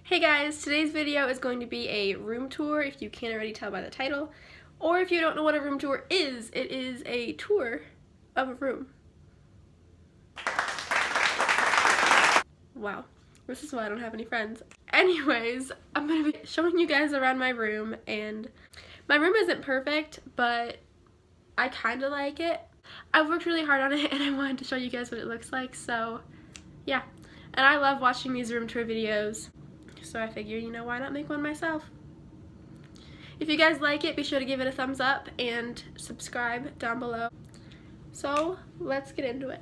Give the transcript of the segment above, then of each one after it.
Hey guys, today's video is going to be a room tour if you can't already tell by the title, or if you don't know what a room tour is, it is a tour of a room. Wow, this is why I don't have any friends. Anyways, I'm going to be showing you guys around my room, and my room isn't perfect, but I kind of like it. I've worked really hard on it and I wanted to show you guys what it looks like, so yeah. And I love watching these room tour videos. So I figured, why not make one myself? If you guys like it, be sure to give it a thumbs up and subscribe down below. So let's get into it.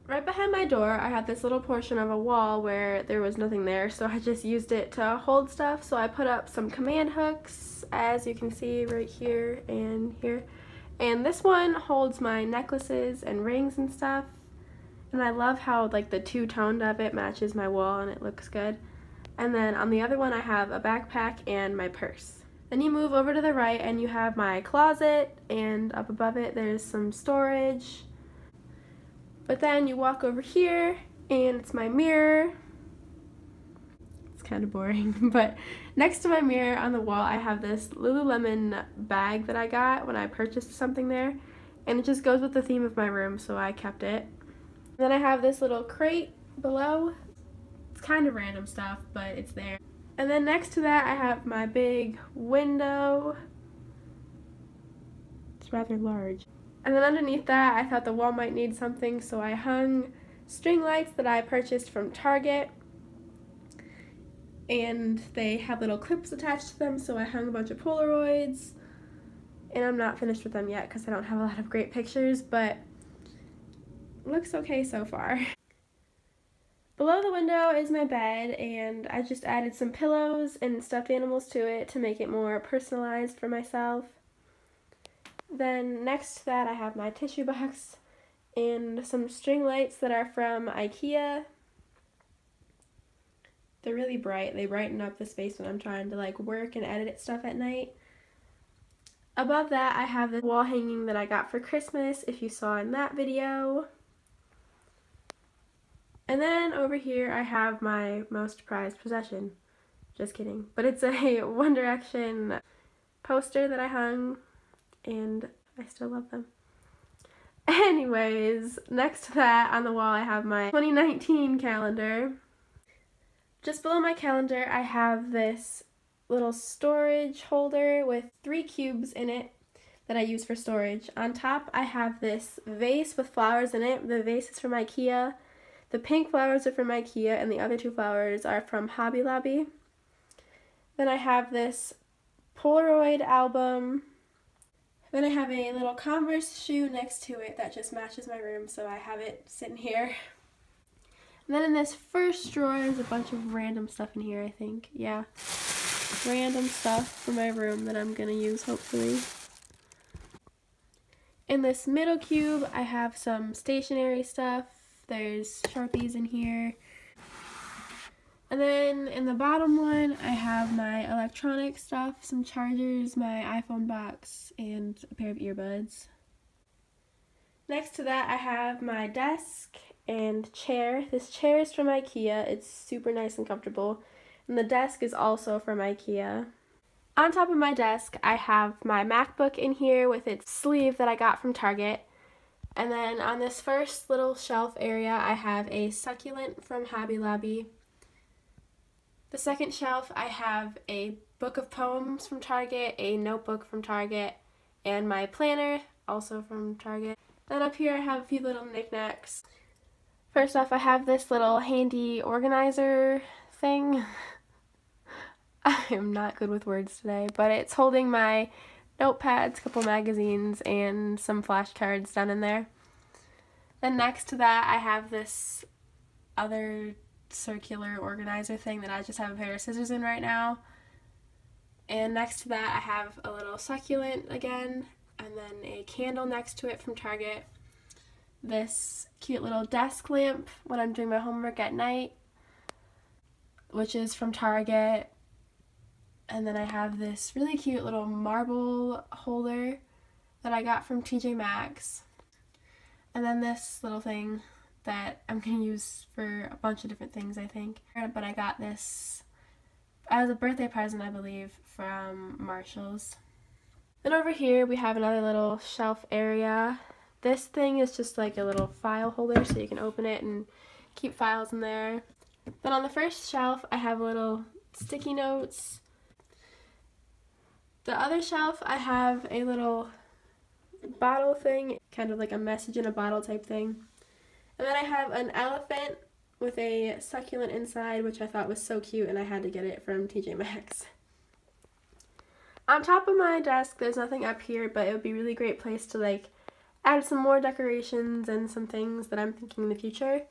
Right behind my door, I have this little portion of a wall where there was nothing there, so I just used it to hold stuff. So I put up some command hooks, as you can see right here and here. And this one holds my necklaces and rings and stuff. And I love how the two-toned of it matches my wall and it looks good. And then on the other one I have a backpack and my purse. Then you move over to the right and you have my closet, and up above it there's some storage. But then you walk over here and it's my mirror. It's kind of boring, but next to my mirror on the wall I have this Lululemon bag that I got when I purchased something there. And it just goes with the theme of my room, so I kept it. Then I have this little crate below. It's kind of random stuff, but it's there. And then next to that I have my big window. It's rather large. And then underneath that I thought the wall might need something, so I hung string lights that I purchased from Target. And they have little clips attached to them, so I hung a bunch of Polaroids. And I'm not finished with them yet because I don't have a lot of great pictures, but looks okay so far. Below the window is my bed, and I just added some pillows and stuffed animals to it to make it more personalized for myself. Then next to that I have my tissue box and some string lights that are from IKEA. They're really bright. They brighten up the space when I'm trying to work and edit stuff at night. Above that I have the wall hanging that I got for Christmas, if you saw in that video. And then over here I have my most prized possession. Just kidding. But it's a One Direction poster that I hung, and I still love them. Anyways, next to that on the wall I have my 2019 calendar. Just below my calendar I have this little storage holder with 3 cubes in it that I use for storage. On top I have this vase with flowers in it. The vase is from IKEA. The pink flowers are from IKEA, and the other 2 flowers are from Hobby Lobby. Then I have this Polaroid album. Then I have a little Converse shoe next to it that just matches my room, so I have it sitting here. And then in this first drawer, there's a bunch of random stuff in here, I think. Yeah, random stuff for my room that I'm going to use, hopefully. In this middle cube, I have some stationery stuff. There's Sharpies in here. And then in the bottom one, I have my electronic stuff, some chargers, my iPhone box, and a pair of earbuds. Next to that, I have my desk and chair. This chair is from IKEA. It's super nice and comfortable. And the desk is also from IKEA. On top of my desk, I have my MacBook in here with its sleeve that I got from Target. And then on this first little shelf area, I have a succulent from Hobby Lobby. The second shelf, I have a book of poems from Target, a notebook from Target, and my planner, also from Target. Then up here I have a few little knickknacks. First off, I have this little handy organizer thing. I am not good with words today, but it's holding my notepads, a couple magazines, and some flashcards down in there. Then next to that I have this other circular organizer thing that I just have a pair of scissors in right now. And next to that I have a little succulent again, and then a candle next to it from Target. This cute little desk lamp when I'm doing my homework at night, which is from Target. And then I have this really cute little marble holder that I got from TJ Maxx. And then this little thing that I'm going to use for a bunch of different things, I think. But I got this as a birthday present, I believe, from Marshall's. Then over here we have another little shelf area. This thing is just like a little file holder, so you can open it and keep files in there. Then on the first shelf I have little sticky notes. The other shelf I have a little bottle thing, kind of like a message in a bottle type thing. And then I have an elephant with a succulent inside, which I thought was so cute, and I had to get it from TJ Maxx. On top of my desk, there's nothing up here, but it would be a really great place to like add some more decorations and some things that I'm thinking in the future.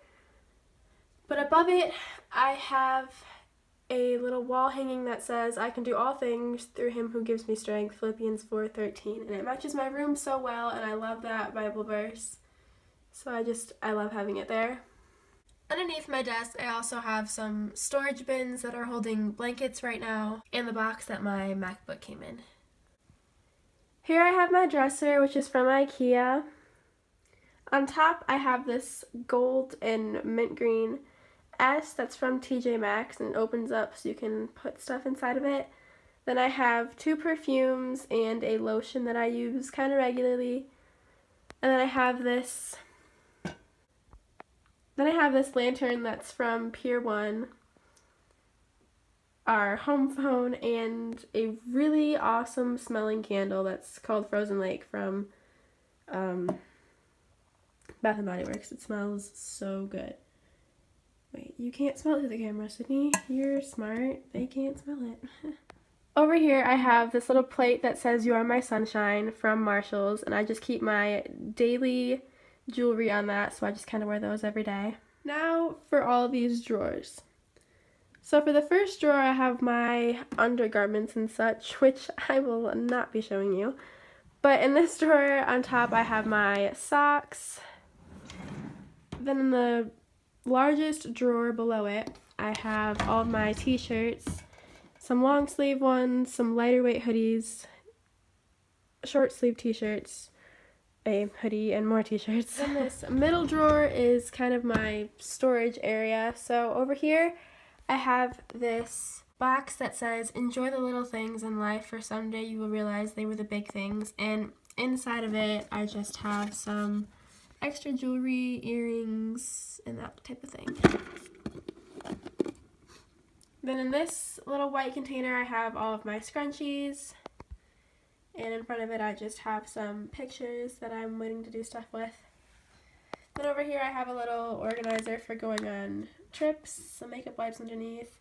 But above it, I have a little wall hanging that says, "I can do all things through him who gives me strength," Philippians 4:13. And it matches my room so well, and I love that Bible verse. So I love having it there. Underneath my desk, I also have some storage bins that are holding blankets right now, and the box that my MacBook came in. Here I have my dresser, which is from IKEA. On top, I have this gold and mint green S that's from TJ Maxx, and it opens up so you can put stuff inside of it. Then I have 2 perfumes and a lotion that I use kind of regularly. And then I have this lantern that's from Pier 1, our home phone, and a really awesome smelling candle that's called Frozen Lake from Bath & Body Works. It smells so good. Wait, you can't smell it through the camera, Sydney. You're smart. They can't smell it. Over here I have this little plate that says "You Are My Sunshine" from Marshall's, and I just keep my daily jewelry on that, so I just kind of wear those every day. Now for all these drawers. So for the first drawer I have my undergarments and such, which I will not be showing you. But in this drawer on top I have my socks. Then in the largest drawer below it I have all of my t-shirts, some long sleeve ones, some lighter weight hoodies, short sleeve t-shirts, a hoodie, and more t-shirts. Then this middle drawer is kind of my storage area. So over here I have this box that says, "Enjoy the little things in life, for someday you will realize they were the big things." And inside of it I just have some extra jewelry, earrings, and that type of thing. Then in this little white container I have all of my scrunchies. And in front of it I just have some pictures that I'm waiting to do stuff with. Then over here I have a little organizer for going on trips, some makeup wipes underneath,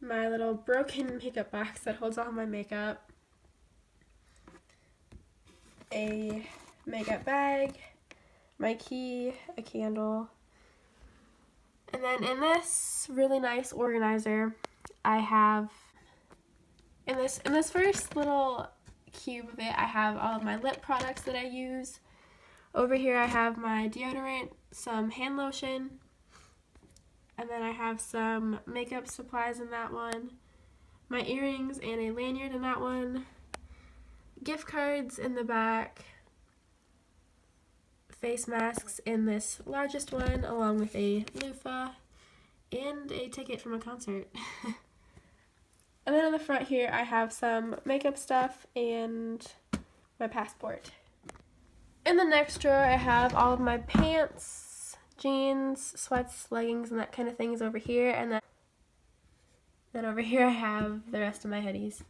my little broken makeup box that holds all my makeup, a makeup bag, my key, a candle, and then in this really nice organizer I have In this first little cube of it, I have all of my lip products that I use. Over here I have my deodorant, some hand lotion, and then I have some makeup supplies in that one, my earrings and a lanyard in that one, gift cards in the back, face masks in this largest one, along with a loofah and a ticket from a concert. And then on the front here I have some makeup stuff and my passport. In the next drawer I have all of my pants, jeans, sweats, leggings, and that kind of thing is over here. And then over here I have the rest of my hoodies.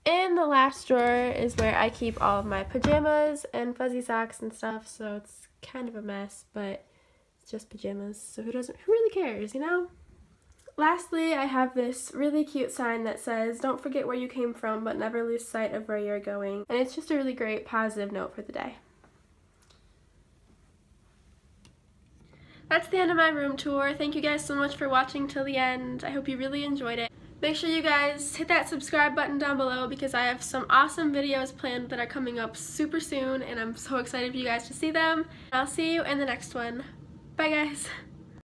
In the last drawer is where I keep all of my pajamas and fuzzy socks and stuff, so it's kind of a mess, but it's just pajamas, so who really cares, you know? Lastly, I have this really cute sign that says, "Don't forget where you came from, but never lose sight of where you're going." And it's just a really great positive note for the day. That's the end of my room tour. Thank you guys so much for watching till the end. I hope you really enjoyed it. Make sure you guys hit that subscribe button down below because I have some awesome videos planned that are coming up super soon, and I'm so excited for you guys to see them. I'll see you in the next one. Bye guys!